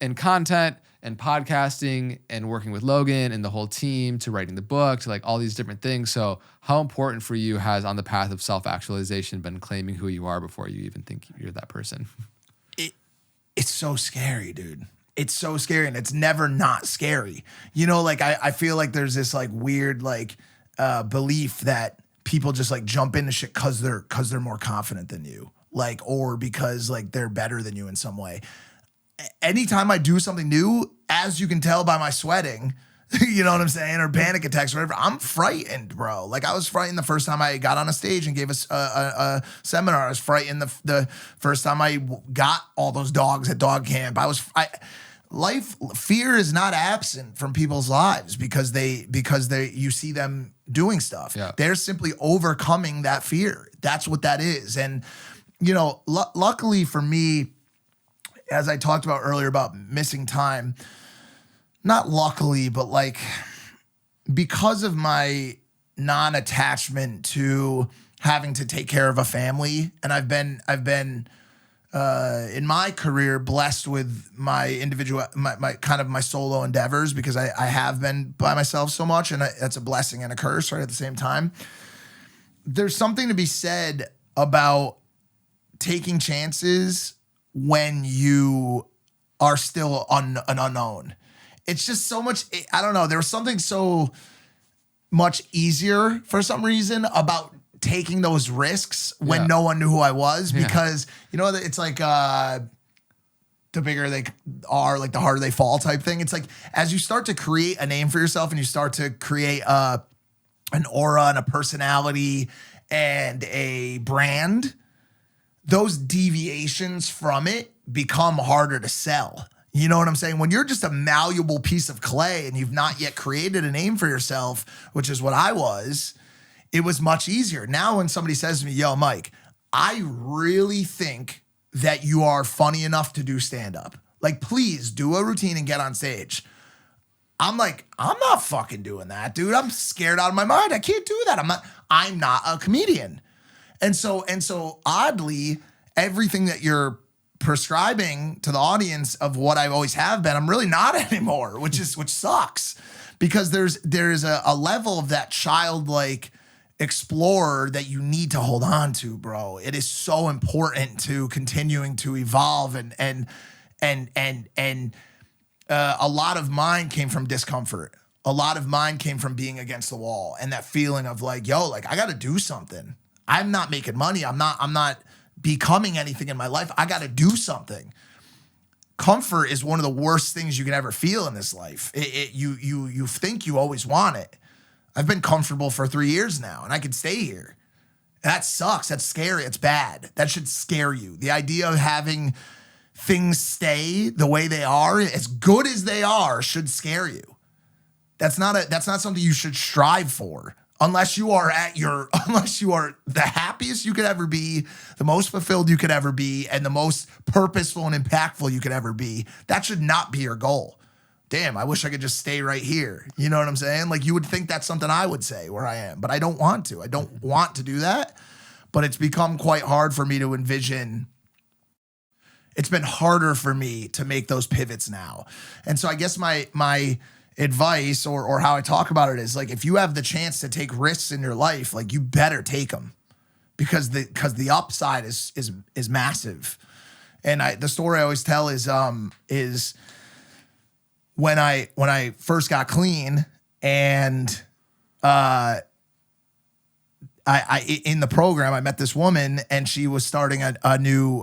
in content and podcasting and working with Logan and the whole team to writing the book to like all these different things. So how important for you has on the path of self-actualization been claiming who you are before you even think you're that person? It's so scary, dude. It's so scary, and it's never not scary. You know, like I feel like there's this like weird like belief that people just like jump into shit because they're more confident than you, like, or because like they're better than you in some way. Anytime I do something new, as you can tell by my sweating, you know what I'm saying, or panic attacks or whatever, I'm frightened, bro. Like I was frightened the first time I got on a stage and gave a seminar. I was frightened the first time I got all those dogs at dog camp. Fear is not absent from people's lives because you see them doing stuff. Yeah. They're simply overcoming that fear. That's what that is. And, you know, luckily for me, as I talked about earlier about missing time, not luckily, but like because of my non-attachment to having to take care of a family, and I've been in my career blessed with my individual, my kind of my solo endeavors because I have been by myself so much, and that's a blessing and a curse right at the same time. There's something to be said about taking chances when you are still an unknown. It's just so much, I don't know, there was something so much easier for some reason about taking those risks when no one knew who I was because, you know, it's like the bigger they are, like the harder they fall type thing. It's like as you start to create a name for yourself and you start to create an aura and a personality and a brand, those deviations from it become harder to sell. You know what I'm saying? When you're just a malleable piece of clay and you've not yet created a name for yourself, which is what I was, it was much easier. Now when somebody says to me, yo, Mike, I really think that you are funny enough to do stand-up. Like, please do a routine and get on stage. I'm like, I'm not fucking doing that, dude. I'm scared out of my mind. I can't do that. I'm not a comedian. And so oddly, everything that you're prescribing to the audience of what I always have been, I'm really not anymore, which sucks because there's a level of that childlike explorer that you need to hold on to, bro. It is so important to continuing to evolve and a lot of mine came from discomfort. A lot of mine came from being against the wall and that feeling of like, yo, like I got to do something. I'm not making money. I'm not becoming anything in my life. I got to do something. Comfort is one of the worst things you can ever feel in this life. You think you always want it. I've been comfortable for 3 years now and I could stay here. That sucks. That's scary. It's bad. That should scare you. The idea of having things stay the way they are, as good as they are, should scare you. That's not something you should strive for. Unless you are the happiest you could ever be, the most fulfilled you could ever be, and the most purposeful and impactful you could ever be. That should not be your goal. Damn, I wish I could just stay right here. You know what I'm saying? Like you would think that's something I would say where I am, but I don't want to. I don't want to do that, but it's become quite hard for me to envision. It's been harder for me to make those pivots now. And so I guess my advice or how I talk about it is like, if you have the chance to take risks in your life, like you better take them because the upside is massive. And the story I always tell is when I first got clean and I in the program, I met this woman and she was starting a new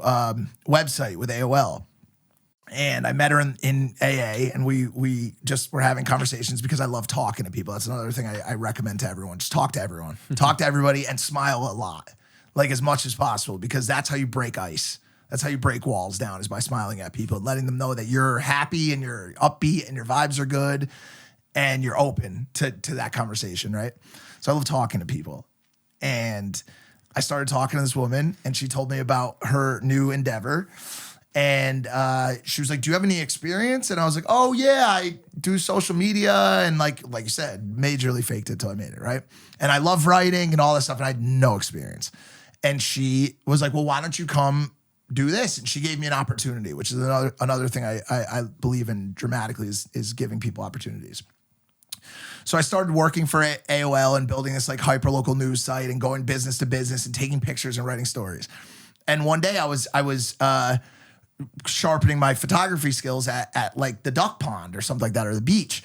website with AOL. And I met her in AA and we just were having conversations because I love talking to people. That's another thing I recommend to everyone. Just talk to everyone. Talk to everybody and smile a lot, like as much as possible, because that's how you break ice. That's how you break walls down, is by smiling at people and letting them know that you're happy and you're upbeat and your vibes are good and you're open to that conversation, right? So I love talking to people. And I started talking to this woman and she told me about her new endeavor. And she was like, do you have any experience? And I was like, oh yeah, I do social media. And like you said, majorly faked it till I made it, right? And I love writing and all that stuff. And I had no experience. And she was like, well, why don't you come do this. And she gave me an opportunity, which is another thing I believe in dramatically is giving people opportunities. So I started working for AOL and building this like hyper-local news site and going business to business and taking pictures and writing stories. And one day I was sharpening my photography skills at like the duck pond or something like that, or the beach.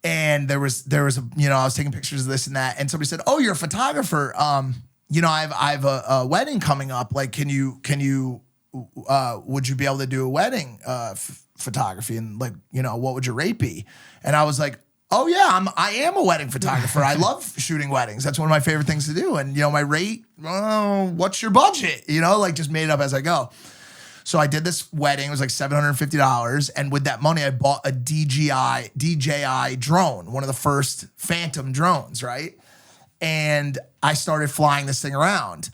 And there was a, I was taking pictures of this and that. And somebody said, "Oh, you're a photographer. I have a wedding coming up. Like, would you be able to do a wedding photography? And like, what would your rate be?" And I was like, "Oh yeah, I am a wedding photographer. I love shooting weddings. That's one of my favorite things to do. And my rate, what's your budget? Like just made it up as I go." So I did this wedding. It was like $750. And with that money, I bought a DJI drone, one of the first Phantom drones, right? And I started flying this thing around.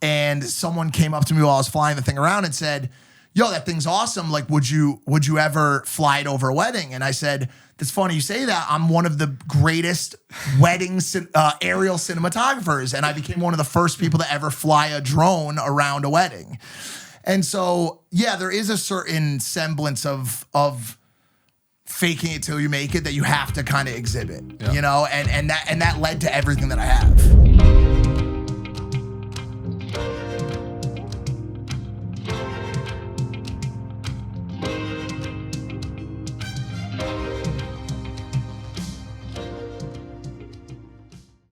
And someone came up to me while I was flying the thing around and said, "Yo, that thing's awesome. Like, would you ever fly it over a wedding?" And I said, "That's funny you say that. I'm one of the greatest wedding aerial cinematographers." And I became one of the first people to ever fly a drone around a wedding. And so, yeah, there is a certain semblance of faking it till you make it that you have to kind of exhibit, and that led to everything that I have.